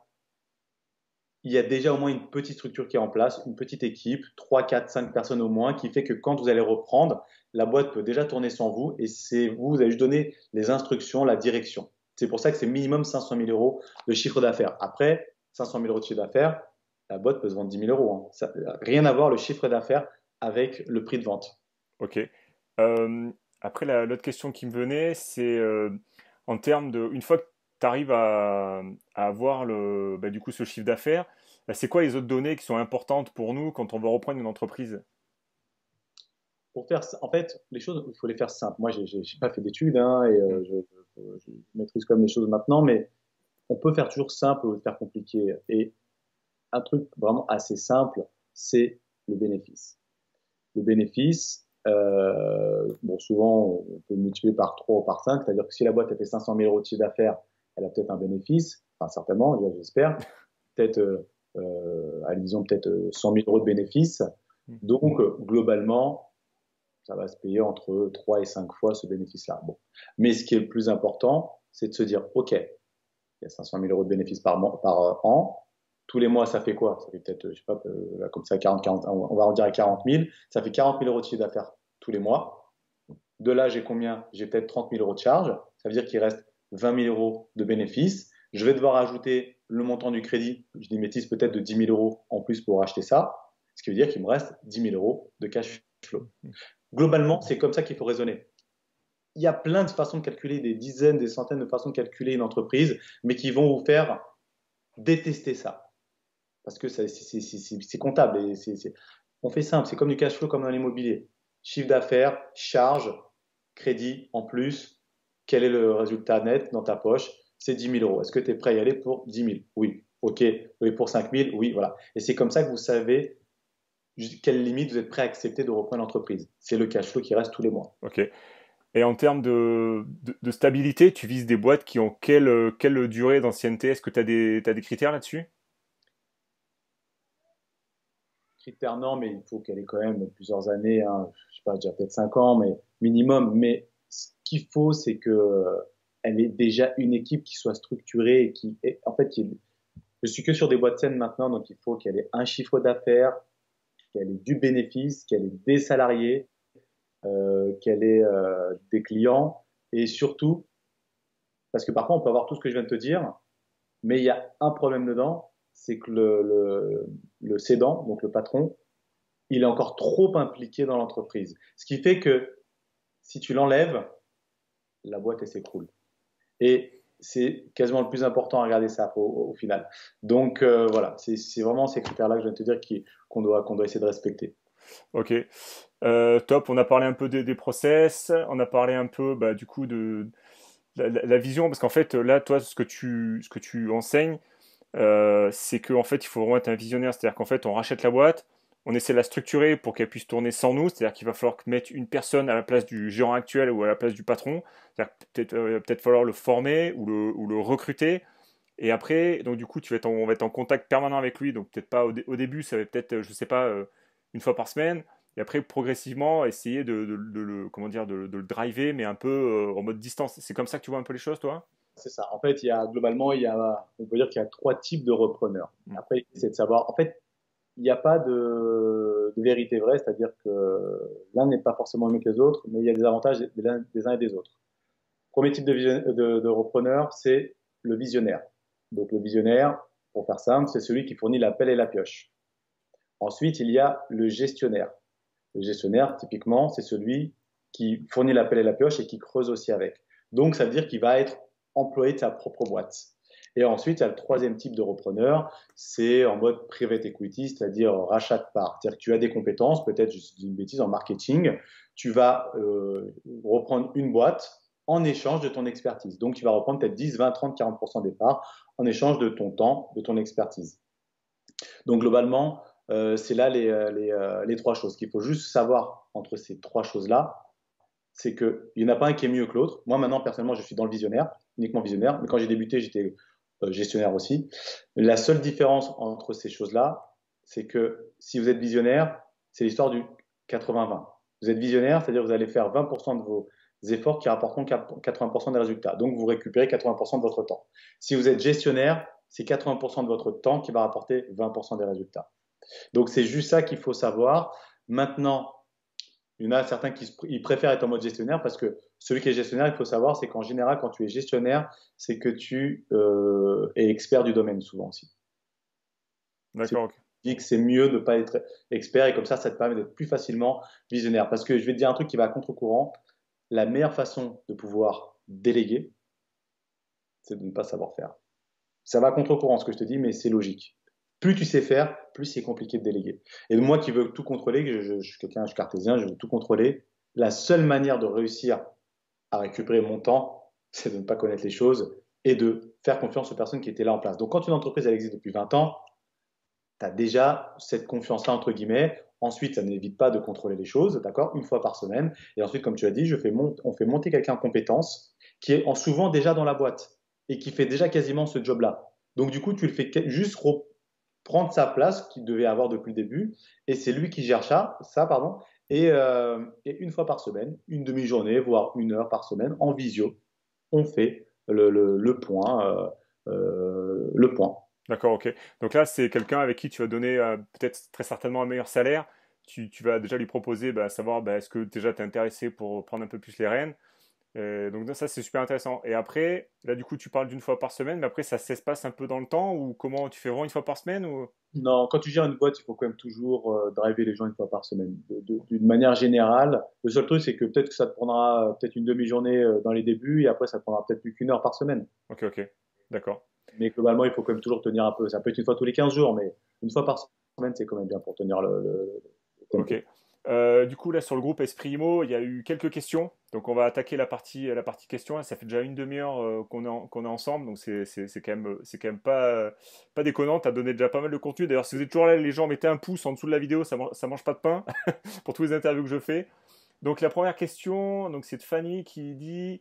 il y a déjà au moins une petite structure qui est en place, une petite équipe, 3, 4, 5 personnes au moins, qui fait que quand vous allez reprendre, la boîte peut déjà tourner sans vous, et c'est vous, vous allez juste donner les instructions, la direction. C'est pour ça que c'est minimum 500 000 euros de chiffre d'affaires. Après, 500 000 euros de chiffre d'affaires, la boîte peut se vendre 10 000 euros. Hein. Ça, rien à voir le chiffre d'affaires avec le prix de vente. Ok. Euh, Après, l'autre question qui me venait, c'est en termes de, une fois que tu arrives à avoir du coup, ce chiffre d'affaires, c'est quoi les autres données qui sont importantes pour nous quand on veut reprendre une entreprise? Pour faire, en fait, les choses, il faut les faire simples. Moi, j'ai pas fait d'études, hein, et Hmm. je maîtrise quand même les choses maintenant, mais on peut faire toujours simple ou faire compliqué. Et un truc vraiment assez simple, c'est le bénéfice. Le bénéfice, bon, souvent, on peut le multiplier par 3 ou par 5, c'est-à-dire que si la boîte a fait 500 000 euros de chiffre d'affaires, elle a peut-être un bénéfice, enfin, certainement, j'espère, peut-être, allez, disons, peut-être 100 000 euros de bénéfice. Hmm. Donc, globalement, ça va se payer entre 3 et 5 fois ce bénéfice-là. Bon. Mais ce qui est le plus important, c'est de se dire, OK, il y a 500 000 euros de bénéfices par an. Tous les mois, ça fait quoi? Ça fait peut-être, je sais pas, comme ça, 40, on va en dire à 40 000. Ça fait 40 000 euros de chiffre d'affaires tous les mois. De là, j'ai combien? J'ai peut-être 30 000 euros de charges. Ça veut dire qu'il reste 20 000 euros de bénéfices. Je vais devoir ajouter le montant du crédit. Je dis bêtise, peut-être de 10 000 euros en plus pour acheter ça. Ce qui veut dire qu'il me reste 10 000 euros de cash flow. Globalement, c'est comme ça qu'il faut raisonner. Il y a plein de façons de calculer, des dizaines, des centaines de façons de calculer une entreprise, mais qui vont vous faire détester ça. Parce que c'est comptable. On fait simple, c'est comme du cash flow, comme dans l'immobilier. Chiffre d'affaires, charge, crédit en plus. Quel est le résultat net dans ta poche? C'est 10 000 euros. Est-ce que tu es prêt à y aller pour 10 000? Oui. OK. Oui, pour 5 000? Oui, voilà. Et c'est comme ça que vous savez quelle limite vous êtes prêt à accepter de reprendre l'entreprise. C'est le cash flow qui reste tous les mois. Ok. Et en termes de stabilité, tu vises des boîtes qui ont quelle durée d'ancienneté? Est-ce que tu as t'as des critères là-dessus? Critères, non, mais il faut qu'elle ait quand même plusieurs années, hein, je sais pas, déjà peut-être 5 ans, mais minimum. Mais ce qu'il faut, c'est que elle ait déjà une équipe qui soit structurée et qui est, en fait, je suis que sur des boîtes saines maintenant, donc il faut qu'elle ait un chiffre d'affaires, qu'elle ait du bénéfice, qu'elle ait des salariés, qu'elle ait des clients, et surtout, parce que parfois on peut avoir tout ce que je viens de te dire, mais il y a un problème dedans, c'est que le cédant, donc le patron, il est encore trop impliqué dans l'entreprise. Ce qui fait que si tu l'enlèves, la boîte, elle s'écroule. Et c'est quasiment le plus important à regarder ça au final. Donc voilà, c'est vraiment ces critères-là que je viens de te dire qu'on doit essayer de respecter. Ok. Top. On a parlé un peu des process. On a parlé un peu du coup de la vision. Parce qu'en fait, là, toi, ce que tu enseignes, c'est qu'en fait, il faut vraiment être un visionnaire. C'est-à-dire qu'en fait, on rachète la boîte, on essaie de la structurer pour qu'elle puisse tourner sans nous. C'est-à-dire qu'il va falloir mettre une personne à la place du gérant actuel ou à la place du patron. C'est-à-dire peut-être falloir le former ou le recruter. Et après, donc du coup, on va être en contact permanent avec lui. Donc peut-être pas au début, ça va peut-être, je sais pas, une fois par semaine. Et après, progressivement, essayer comment dire, de le driver, mais un peu en mode distance. C'est comme ça que tu vois un peu les choses, toi? C'est ça. En fait, globalement, on peut dire qu'il y a trois types de repreneurs. Mm. Après, c'est de savoir. En fait, il n'y a pas de vérité vraie, c'est-à-dire que l'un n'est pas forcément mieux que les autres, mais il y a des avantages des uns et des autres. Premier type de repreneur, c'est le visionnaire. Donc le visionnaire, pour faire simple, c'est celui qui fournit la pelle et la pioche. Ensuite, il y a le gestionnaire. Le gestionnaire, typiquement, c'est celui qui fournit la pelle et la pioche et qui creuse aussi avec. Donc, ça veut dire qu'il va être employé de sa propre boîte. Et ensuite, il y a le troisième type de repreneur, c'est en mode private equity, c'est-à-dire rachat de parts. C'est-à-dire que tu as des compétences, peut-être, je dis une bêtise, en marketing, tu vas reprendre une boîte en échange de ton expertise. Donc, tu vas reprendre peut-être 10, 20, 30, 40% des parts en échange de ton temps, de ton expertise. Donc globalement, c'est là les trois choses. Ce qu'il faut juste savoir entre ces trois choses-là, c'est qu'il n'y en a pas un qui est mieux que l'autre. Moi, maintenant, personnellement, je suis dans le visionnaire, uniquement visionnaire. Mais quand j'ai débuté, j'étais gestionnaire aussi. La seule différence entre ces choses-là, c'est que si vous êtes visionnaire, c'est l'histoire du 80-20. Vous êtes visionnaire, c'est-à-dire que vous allez faire 20% de vos efforts qui rapporteront 80% des résultats. Donc, vous récupérez 80% de votre temps. Si vous êtes gestionnaire, c'est 80% de votre temps qui va rapporter 20% des résultats. Donc, c'est juste ça qu'il faut savoir. Maintenant, il y en a certains qui ils préfèrent être en mode gestionnaire parce que celui qui est gestionnaire, il faut savoir, c'est qu'en général, quand tu es gestionnaire, c'est que tu es expert du domaine souvent aussi. C'est D'accord, ok. dit que c'est mieux de ne pas être expert et comme ça te permet d'être plus facilement visionnaire. Parce que je vais te dire un truc qui va à contre-courant. la meilleure façon de pouvoir déléguer, c'est de ne pas savoir faire. Ça va à contre-courant ce que je te dis, mais c'est logique. Plus tu sais faire, plus c'est compliqué de déléguer. Et moi qui veux tout contrôler, je suis quelqu'un, je suis cartésien, je veux tout contrôler. La seule manière de réussir à récupérer mon temps, c'est de ne pas connaître les choses et de faire confiance aux personnes qui étaient là en place. Donc quand une entreprise elle existe depuis 20 ans, tu as déjà cette confiance-là, entre guillemets. Ensuite, ça n'évite pas de contrôler les choses, d'accord, une fois par semaine. Et ensuite, comme tu as dit, on fait monter quelqu'un en compétence qui est souvent déjà dans la boîte et qui fait déjà quasiment ce job-là. Donc, du coup, tu le fais juste prendre sa place qu'il devait avoir depuis le début. Et c'est lui qui gère ça pardon. Et une fois par semaine, une demi-journée, voire 1 heure par semaine, en visio, on fait le point. Le point. D'accord, ok. Donc là, c'est quelqu'un avec qui tu vas donner peut-être très certainement un meilleur salaire. Tu vas déjà lui proposer, bah, savoir bah, est-ce que déjà tu es intéressé pour prendre un peu plus les rênes. Donc ça, c'est super intéressant. Et après, là, du coup, tu parles d'une fois par semaine, mais après, ça s'espace un peu dans le temps ou comment tu fais vraiment une fois par semaine ou... Non, quand tu gères une boîte, il faut quand même toujours driver les gens une fois par semaine. D'une manière générale, le seul truc, c'est que peut-être que ça te prendra peut-être une demi-journée dans les débuts et après, ça te prendra peut-être plus qu'1 heure par semaine. Ok, ok. D'accord. Mais globalement, il faut quand même toujours tenir un peu. Ça peut être une fois tous les 15 jours, mais une fois par semaine, c'est quand même bien pour tenir le Ok. tempo. Du coup, là, sur le groupe Esprit Imo, il y a eu quelques questions. Donc, on va attaquer la partie questions. Ça fait déjà une demi-heure qu'on est ensemble. Donc, c'est quand même pas déconnant. Tu as donné déjà pas mal de contenu. D'ailleurs, si vous êtes toujours là, les gens, mettez un pouce en dessous de la vidéo. Ça mange pas de pain pour tous les interviews que je fais. Donc, la première question, donc, c'est de Fanny qui dit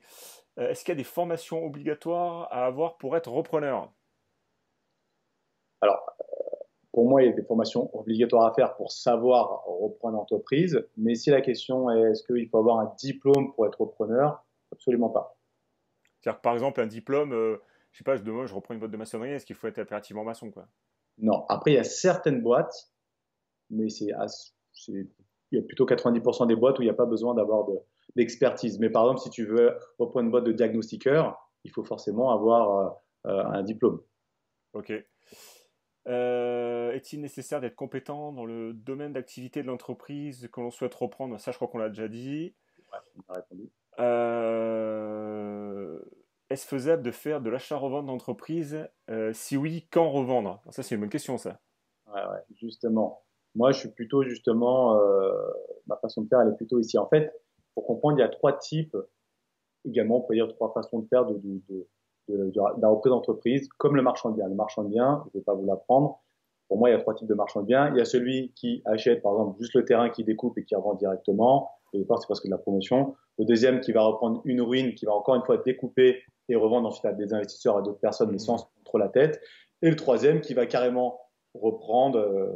est-ce qu'il y a des formations obligatoires à avoir pour être repreneur? Alors, pour moi, il y a des formations obligatoires à faire pour savoir reprendre l'entreprise. Mais si la question est est-ce qu'il faut avoir un diplôme pour être repreneur, absolument pas. C'est-à-dire que, par exemple, un diplôme, je sais pas, demain, je reprends une boîte de maçonnerie. Est-ce qu'il faut être impérativement maçon, quoi? Non. Après, il y a certaines boîtes, mais il y a plutôt 90% des boîtes où il n'y a pas besoin d'avoir d'expertise. Mais par exemple, si tu veux reprendre une boîte de diagnostiqueur, il faut forcément avoir un diplôme. Ok. Est-il nécessaire d'être compétent dans le domaine d'activité de l'entreprise que l'on souhaite reprendre? Ça, je crois qu'on l'a déjà dit. Ouais, on a répondu. Euh, Est-ce faisable de faire de l'achat-revente d'entreprise? Si oui, quand revendre? Ça, c'est une bonne question, ça. Ouais, ouais, justement. Moi, je suis plutôt justement, ma façon de faire, elle est plutôt ici. En fait, pour comprendre, il y a trois types également, on peut dire trois façons de faire d'un reprise d'entreprise, comme le marchand de biens. Le marchand de biens, je ne vais pas vous l'apprendre. Pour moi, il y a trois types de marchands de biens. Il y a celui qui achète, par exemple, juste le terrain, qui découpe et qui revend directement. Et part, c'est parce que de la promotion. Le deuxième qui va reprendre une ruine, qui va encore une fois découper et revendre ensuite à des investisseurs, à d'autres personnes, mais sans Mhm. se prendre trop la tête. Et le troisième qui va carrément reprendre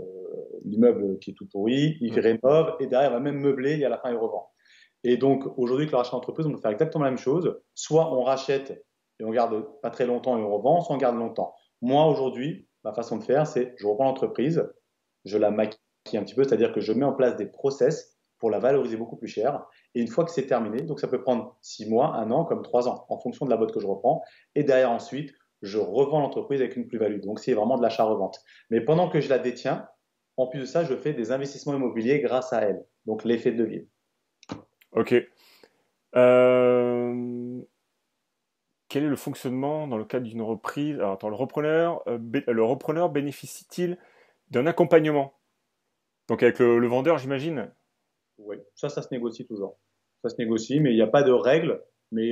l'immeuble qui est tout pourri, il fait Mhm. rénove et derrière, il va même meubler et à la fin, il revend. Et donc, aujourd'hui, avec le rachat d'entreprise, on peut faire exactement la même chose. Soit on rachète et on garde pas très longtemps et on revend, soit on garde longtemps. Moi, aujourd'hui, ma façon de faire, c'est je reprends l'entreprise, je la maquille un petit peu, c'est-à-dire que je mets en place des process pour la valoriser beaucoup plus cher. Et une fois que c'est terminé, donc ça peut prendre 6 mois, 1 an, comme 3 ans, en fonction de la boîte que je reprends. Et derrière, ensuite, je revends l'entreprise avec une plus-value. Donc, c'est vraiment de l'achat-revente. Mais pendant que je la détiens, en plus de ça, je fais des investissements immobiliers grâce à elle. Donc, l'effet de levier. Ok. Euh, Quel est le fonctionnement dans le cadre d'une reprise? Alors, attends, le repreneur bénéficie-t-il d'un accompagnement? Donc, avec le vendeur, j'imagine? Oui, ça se négocie toujours. Ça se négocie, mais il n'y a pas de règle. Mais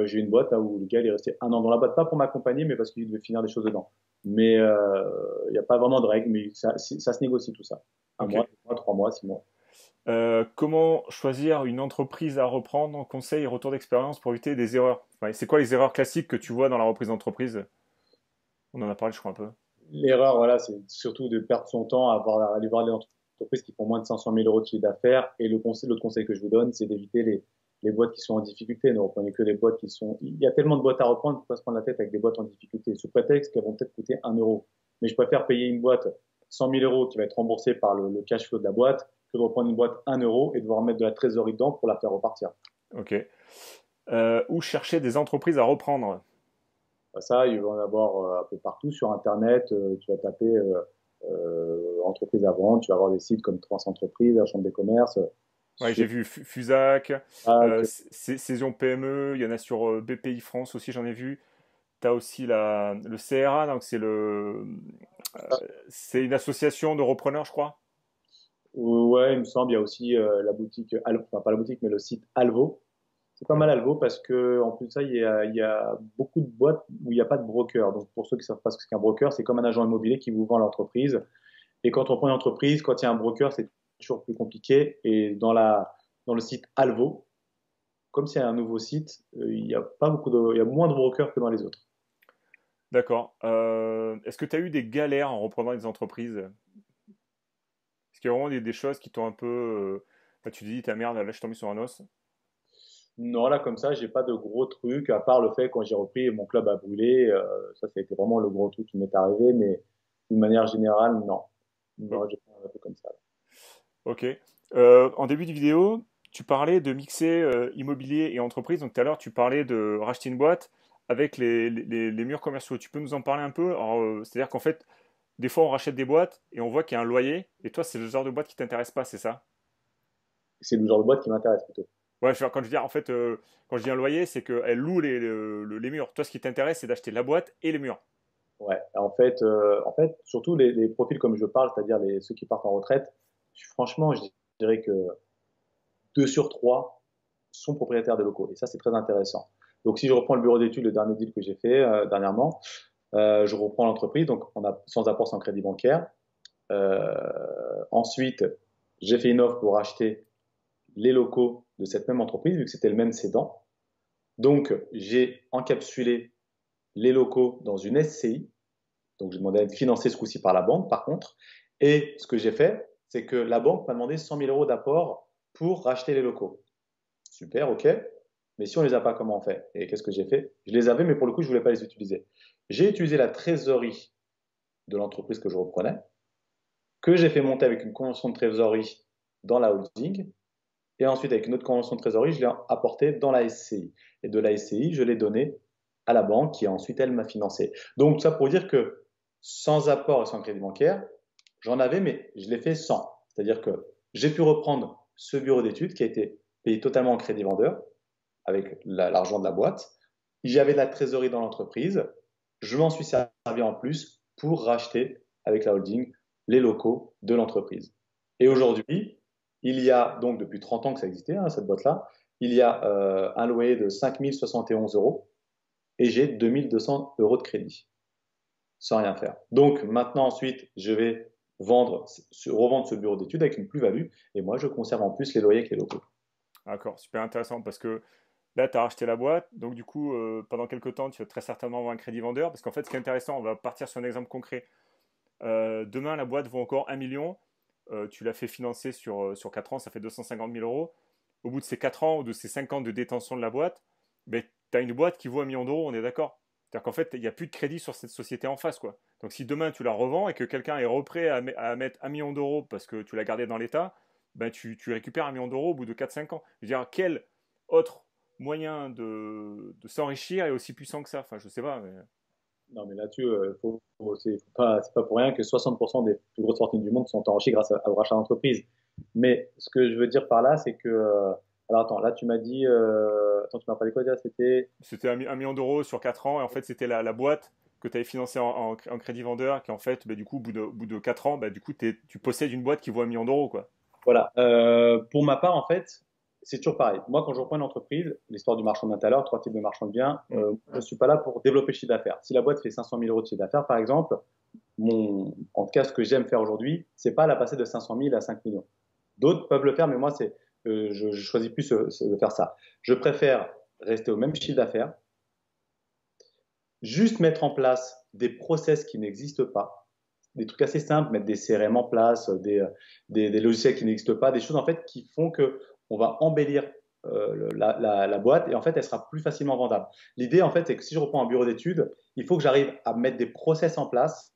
j'ai une boîte là, où le gars il est resté 1 an dans la boîte, pas pour m'accompagner, mais parce qu'il devait finir des choses dedans. Mais il n'y a pas vraiment de règle, mais ça se négocie tout ça. Un Ok. mois, 2 mois, 3 mois, 6 mois. Comment choisir une entreprise à reprendre? Conseil et retour d'expérience pour éviter des erreurs. Enfin, c'est quoi les erreurs classiques que tu vois dans la reprise d'entreprise? On en a parlé, je crois, un peu. L'erreur, voilà, c'est surtout de perdre son temps à aller voir les entreprises qui font moins de 500 000 euros de chiffre d'affaires. Et l'autre conseil que je vous donne, c'est d'éviter les boîtes qui sont en difficulté. Ne reprenez que les boîtes qui sont. Il y a tellement de boîtes à reprendre, il ne faut pas se prendre la tête avec des boîtes en difficulté, sous prétexte qu'elles vont peut-être coûter 1 euro. Mais je préfère payer une boîte 100 000 euros qui va être remboursée par le cash flow de la boîte que de reprendre une boîte 1 euro et devoir mettre de la trésorerie dedans pour la faire repartir. Ok. Où chercher des entreprises à reprendre? Ça, il va en avoir un peu partout sur Internet. Tu vas taper entreprise à vendre, tu vas avoir des sites comme Trans Entreprises, la Chambre des commerces. Ouais, j'ai vu Fusac, Ah, ok. Césion PME, il y en a sur BPI France aussi, j'en ai vu. Tu as aussi le CRA, donc c'est une association de repreneurs, je crois. Ouais, il me semble, il y a aussi la boutique, enfin pas la boutique, mais le site Alvo. C'est pas mal Ouais. Alvo parce que en plus de ça, il y a beaucoup de boîtes où il n'y a pas de broker. Donc pour ceux qui ne savent pas ce qu'est un broker, c'est comme un agent immobilier qui vous vend l'entreprise. Et quand on prend une entreprise, quand il y a un broker, c'est toujours plus compliqué. Et dans le site Alvo, comme c'est un nouveau site, il y a pas beaucoup il y a moins de brokers que dans les autres. D'accord. Est-ce que tu as eu des galères en reprenant des entreprises? Est-ce qu'il y a vraiment des choses qui t'ont un peu. Tu te dis, ta merde, là, je suis tombé sur un os. Non, là, comme ça, j'ai pas de gros trucs, à part le fait quand j'ai repris, mon club a brûlé. Ça a été vraiment le gros truc qui m'est arrivé, mais d'une manière générale, non. O- Non, j'ai pas un peu comme ça. Ok. En début de vidéo, tu parlais de mixer immobilier et entreprise. Donc tout à l'heure, tu parlais de racheter une boîte avec les murs commerciaux. Tu peux nous en parler un peu? Alors, c'est-à-dire qu'en fait, des fois, on rachète des boîtes et on voit qu'il y a un loyer. Et toi, c'est le genre de boîte qui t'intéresse pas, c'est ça? C'est le genre de boîte qui m'intéresse plutôt. Ouais, quand je dis en fait, quand je dis un loyer, c'est qu'elle loue les murs. Toi, ce qui t'intéresse, c'est d'acheter la boîte et les murs. Ouais. En fait, surtout les profils comme je parle, c'est-à-dire ceux qui partent en retraite, franchement, je dirais que 2 sur 3 sont propriétaires des locaux. Et ça, c'est très intéressant. Donc, si je reprends le bureau d'études, le dernier deal que j'ai fait dernièrement, je reprends l'entreprise, donc on a sans apport, sans crédit bancaire. Ensuite, j'ai fait une offre pour acheter les locaux de cette même entreprise, vu que c'était le même cédant. Donc, j'ai encapsulé les locaux dans une SCI. Donc, j'ai demandé à être financé ce coup-ci par la banque, par contre. Et ce que j'ai fait, c'est que la banque m'a demandé 100 000 euros d'apport pour racheter les locaux. Super, ok. Mais si on ne les a pas, comment on fait? Et qu'est-ce que j'ai fait? Je les avais, mais pour le coup, je ne voulais pas les utiliser. J'ai utilisé la trésorerie de l'entreprise que je reprenais, que j'ai fait monter avec une convention de trésorerie dans la holding. Et ensuite, avec une autre convention de trésorerie, je l'ai apporté dans la SCI. Et de la SCI, je l'ai donné à la banque qui ensuite, elle, m'a financé. Donc, ça pour dire que sans apport et sans crédit bancaire, j'en avais, mais je l'ai fait sans. C'est-à-dire que j'ai pu reprendre ce bureau d'études qui a été payé totalement en crédit vendeur avec l'argent de la boîte. J'avais de la trésorerie dans l'entreprise. Je m'en suis servi en plus pour racheter avec la holding les locaux de l'entreprise. Et aujourd'hui, il y a donc depuis 30 ans que ça existait, hein, cette boîte-là, il y a un loyer de 5 071 euros et j'ai 2 200 euros de crédit sans rien faire. Donc maintenant, ensuite, je vais revendre ce bureau d'études avec une plus-value et moi, je conserve en plus les loyers avec les locaux. D'accord, super intéressant parce que là, tu as racheté la boîte, donc du coup, pendant quelques temps, tu vas très certainement avoir un crédit vendeur parce qu'en fait, ce qui est intéressant, on va partir sur un exemple concret. Demain, la boîte vaut encore 1 million. Tu l'as fait financer sur 4 ans, ça fait 250 000 euros. Au bout de ces 4 ans ou de ces 5 ans de détention de la boîte, ben, tu as une boîte qui vaut 1 million d'euros, on est d'accord? C'est-à-dire qu'en fait, il n'y a plus de crédit sur cette société en face, quoi. Donc si demain tu la revends et que quelqu'un est reprêt à mettre 1 million d'euros parce que tu l'as gardé dans l'état, ben tu récupères 1 million d'euros au bout de 4-5 ans. Je veux dire, quel autre moyen de s'enrichir est aussi puissant que ça? Enfin, je sais pas. Mais... Non, mais là-dessus, c'est pas pour rien que 60% des plus grosses fortunes du monde sont enrichies grâce au rachat d'entreprise. Mais ce que je veux dire par là, c'est que, alors attends, là tu m'as dit, attends, tu m'as parlé quoi déjà? C'était, C'était 1 million d'euros sur 4 ans, et en fait, c'était la boîte que tu avais financée en crédit vendeur, qui en fait, bah, du coup, au bout de 4 ans, bah, du coup, tu possèdes une boîte qui vaut 1 million d'euros, quoi. voilà. Pour ma part, en fait, c'est toujours pareil. Moi, quand je reprends une entreprise, l'histoire du marchand de biens tout à l'heure, trois types de marchands de biens, Mm. je ne suis pas là pour développer le chiffre d'affaires. Si la boîte fait 500 000 euros de chiffre d'affaires, par exemple, en tout cas, ce que j'aime faire aujourd'hui, c'est pas la passer de 500 000 à 5 millions. D'autres peuvent le faire, mais moi, je choisis plus de faire ça. Je préfère rester au même chiffre d'affaires, juste mettre en place des process qui n'existent pas, des trucs assez simples, mettre des CRM en place, des logiciels qui n'existent pas, des choses en fait qui font que on va embellir la boîte et en fait elle sera plus facilement vendable. L'idée en fait c'est que si je reprends un bureau d'études, il faut que j'arrive à mettre des process en place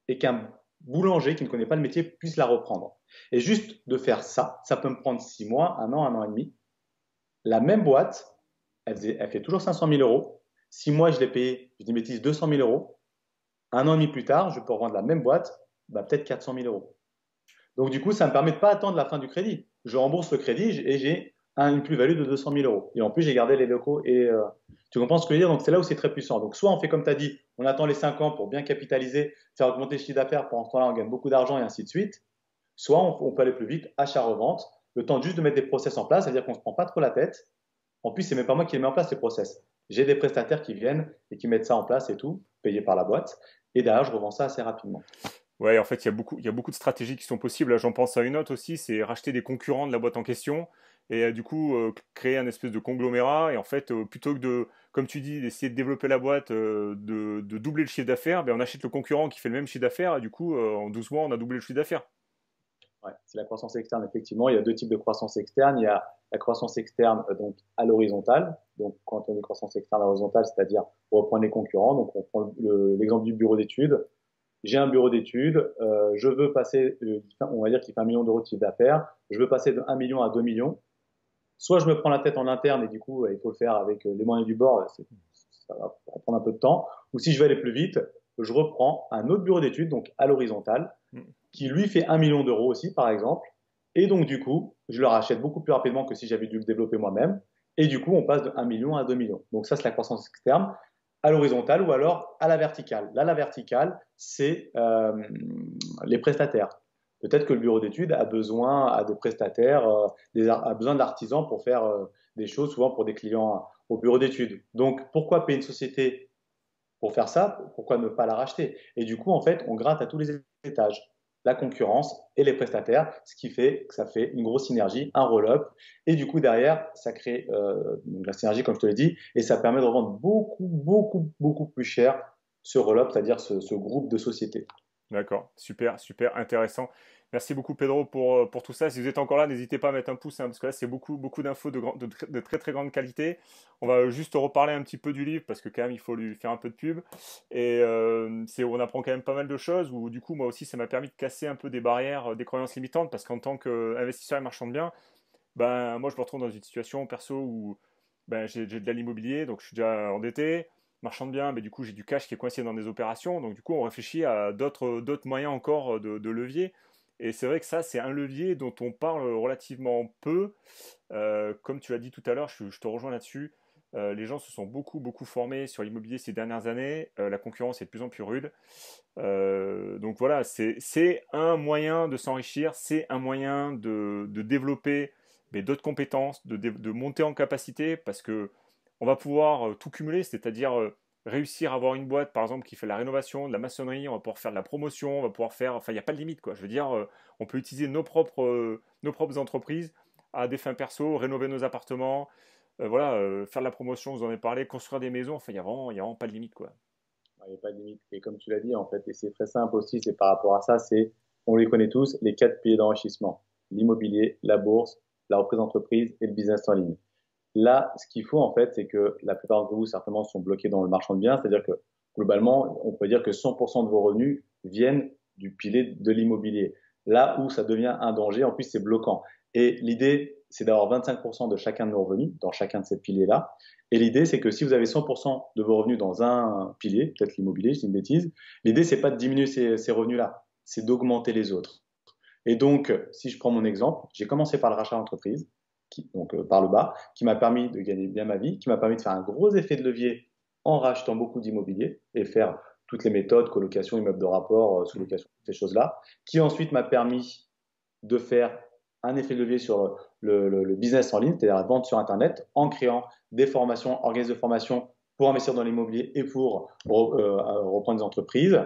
et qu'un boulanger qui ne connaît pas le métier puisse la reprendre. Et juste de faire ça, ça peut me prendre 6 mois, un an et demi. La même boîte, elle fait toujours 500 000 euros. 6 mois, je l'ai payé, je dis bêtise, 200 000 euros. Un an et demi plus tard, je peux revendre la même boîte, bah, peut-être 400 000 euros. Donc, du coup, ça ne me permet de pas attendre la fin du crédit. je rembourse le crédit et j'ai une plus-value de 200 000 euros. Et en plus, j'ai gardé les locaux. Et tu comprends ce que je veux dire? Donc, c'est là où c'est très puissant. Donc, soit on fait comme tu as dit, on attend les 5 ans pour bien capitaliser, faire augmenter le chiffre d'affaires. Pendant ce temps-là, on gagne beaucoup d'argent et ainsi de suite. Soit on peut aller plus vite, achat-revente, le temps juste de mettre des process en place, c'est-à-dire qu'on ne se prend pas trop la tête. En plus, c'est même pas moi qui les mets en place, ces process. J'ai des prestataires qui viennent et qui mettent ça en place et tout, payés par la boîte. Et derrière, je revends ça assez rapidement. Ouais, en fait, il y a beaucoup de stratégies qui sont possibles. Là, j'en pense à une autre aussi, c'est racheter des concurrents de la boîte en question et du coup créer un espèce de conglomérat. Et en fait, plutôt que de, comme tu dis, d'essayer de développer la boîte, de doubler le chiffre d'affaires, ben, on achète le concurrent qui fait le même chiffre d'affaires et du coup, en 12 mois, on a doublé le chiffre d'affaires. Ouais, c'est la croissance externe, effectivement. Il y a deux types de croissance externe. Il y a la croissance externe donc à l'horizontale. Donc, quand on dit croissance externe à l'horizontale, c'est-à-dire on reprend les concurrents. Donc, on prend l'exemple du bureau d'études. J'ai un bureau d'études. Je veux passer, on va dire qu'il fait 1 million d'euros de chiffre d'affaires. Je veux passer de 1 million à 2 millions. Soit je me prends la tête en interne et du coup, il faut le faire avec les moyens du bord. Ça va prendre un peu de temps. Ou si je veux aller plus vite, je reprends un autre bureau d'études, donc à l'horizontale, Mm. qui lui fait 1 million d'euros aussi, par exemple. Et donc, du coup, je le rachète beaucoup plus rapidement que si j'avais dû le développer moi-même. Et du coup, on passe de 1 million à 2 millions. Donc, ça, c'est la croissance externe à l'horizontale ou alors à la verticale. Là, la verticale, c'est les prestataires. Peut-être que le bureau d'études a besoin à des prestataires, a besoin d'artisans pour faire des choses, souvent pour des clients au bureau d'études. Donc, pourquoi payer une société pour faire ça? Pourquoi ne pas la racheter? Et du coup, en fait, on gratte à tous les étages la concurrence et les prestataires, ce qui fait que ça fait une grosse synergie, un roll-up. Et du coup, derrière, ça crée la synergie, comme je te l'ai dit, et ça permet de revendre beaucoup, beaucoup, beaucoup plus cher ce roll-up, c'est-à-dire ce groupe de sociétés. D'accord, super, super intéressant. Merci beaucoup Pedro pour tout ça. Si vous êtes encore là, n'hésitez pas à mettre un pouce, hein, parce que là c'est beaucoup, beaucoup d'infos de très très grande qualité. On va juste reparler un petit peu du livre, parce que quand même il faut lui faire un peu de pub. Et on apprend quand même pas mal de choses, où du coup moi aussi ça m'a permis de casser un peu des barrières, des croyances limitantes, parce qu'en tant qu'investisseur et marchand de biens, ben, moi je me retrouve dans une situation perso où ben, j'ai de l'immobilier, donc je suis déjà endetté. Marchand de biens, mais du coup j'ai du cash qui est coincé dans des opérations, donc du coup on réfléchit à d'autres moyens encore de levier. Et c'est vrai que ça, c'est un levier dont on parle relativement peu. Comme tu l'as dit tout à l'heure, je te rejoins là-dessus. Les gens se sont beaucoup, beaucoup formés sur l'immobilier ces dernières années. La concurrence est de plus en plus rude. Donc voilà, c'est un moyen de s'enrichir, c'est un moyen de développer mais d'autres compétences, de monter en capacité, parce que on va pouvoir tout cumuler, c'est-à-dire réussir à avoir une boîte, par exemple, qui fait de la rénovation, de la maçonnerie, on va pouvoir faire de la promotion, on va pouvoir faire, enfin, il n'y a pas de limite, quoi. Je veux dire, on peut utiliser nos propres entreprises à des fins perso, rénover nos appartements, voilà, faire de la promotion, vous en avez parlé, construire des maisons, enfin, il y a vraiment pas de limite, quoi. Il n'y a pas de limite. Et comme tu l'as dit, en fait, et c'est très simple aussi, c'est par rapport à ça, on les connaît tous, les quatre piliers d'enrichissement. L'immobilier, la bourse, la reprise d'entreprise et le business en ligne. Là, ce qu'il faut, en fait, c'est que la plupart d'entre vous, certainement, sont bloqués dans le marchand de biens. C'est-à-dire que, globalement, on peut dire que 100% de vos revenus viennent du pilier de l'immobilier. Là où ça devient un danger, en plus, c'est bloquant. Et l'idée, c'est d'avoir 25% de chacun de nos revenus dans chacun de ces piliers-là. Et l'idée, c'est que si vous avez 100% de vos revenus dans un pilier, peut-être l'immobilier, c'est une bêtise, l'idée, c'est pas de diminuer ces revenus-là, c'est d'augmenter les autres. Et donc, si je prends mon exemple, j'ai commencé par le rachat d'entreprise, donc par le bas, qui m'a permis de gagner bien ma vie, qui m'a permis de faire un gros effet de levier en rachetant beaucoup d'immobilier et faire toutes les méthodes, colocation, immeuble de rapport, sous-location, ces choses-là, qui ensuite m'a permis de faire un effet de levier sur le business en ligne, c'est-à-dire la vente sur Internet, en créant des formations, organismes de formation pour investir dans l'immobilier et pour reprendre des entreprises.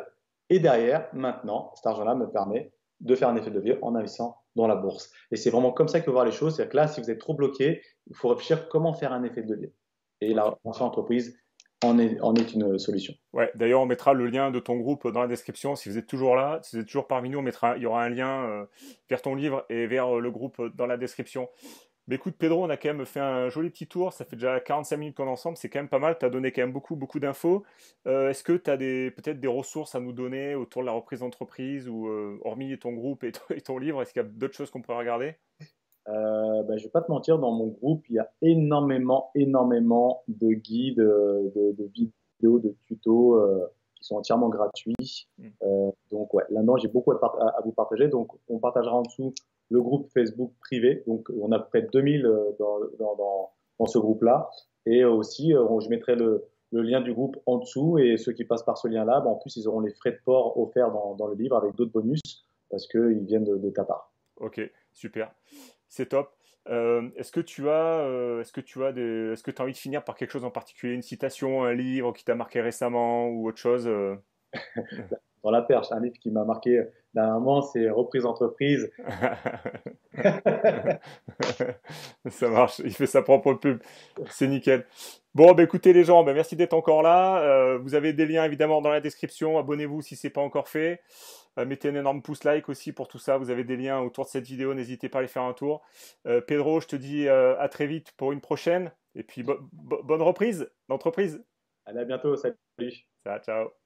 Et derrière, maintenant, cet argent-là me permet de faire un effet de levier en investissant dans la bourse. Et c'est vraiment comme ça qu'il faut voir les choses. C'est-à-dire que là, si vous êtes trop bloqué, il faut réfléchir comment faire un effet de levier. Et Ok. la entreprise en est une solution. Ouais, d'ailleurs, on mettra le lien de ton groupe dans la description. Si vous êtes toujours là, si vous êtes toujours parmi nous, il y aura un lien vers ton livre et vers le groupe dans la description. Mais écoute, Pedro, on a quand même fait un joli petit tour. Ça fait déjà 45 minutes qu'on est ensemble. C'est quand même pas mal. Tu as donné quand même beaucoup, beaucoup d'infos. Est-ce que tu as peut-être des ressources à nous donner autour de la reprise d'entreprise ou hormis ton groupe et ton livre, est-ce qu'il y a d'autres choses qu'on pourrait regarder? Ben, je vais pas te mentir, dans mon groupe, il y a énormément, énormément de guides, de vidéos, de tutos qui sont entièrement gratuits. Hmm. Donc, ouais, là-dedans, j'ai beaucoup à vous partager. Donc, on partagera en dessous le groupe Facebook privé. Donc, on a près de 2000 dans ce groupe-là. Et aussi, je mettrai le lien du groupe en dessous. Et ceux qui passent par ce lien-là, ben, en plus, ils auront les frais de port offerts dans le livre avec d'autres bonus parce qu'ils viennent de ta part. Ok, super. C'est top. Est-ce que tu as envie de finir par quelque chose en particulier, une citation, un livre qui t'a marqué récemment ou autre chose Dans la perche, un livre qui m'a marqué dernièrement, c'est Reprise d'entreprise. Ça marche, il fait sa propre pub, c'est nickel. Bon, bah écoutez les gens, bah merci d'être encore là. Vous avez des liens évidemment dans la description. Abonnez-vous si c'est pas encore fait. Mettez un énorme pouce like aussi pour tout ça. Vous avez des liens autour de cette vidéo. N'hésitez pas à aller faire un tour. Pedro, je te dis à très vite pour une prochaine. Et puis bonne reprise d'entreprise. Allez, à bientôt. Salut. Ciao, ciao.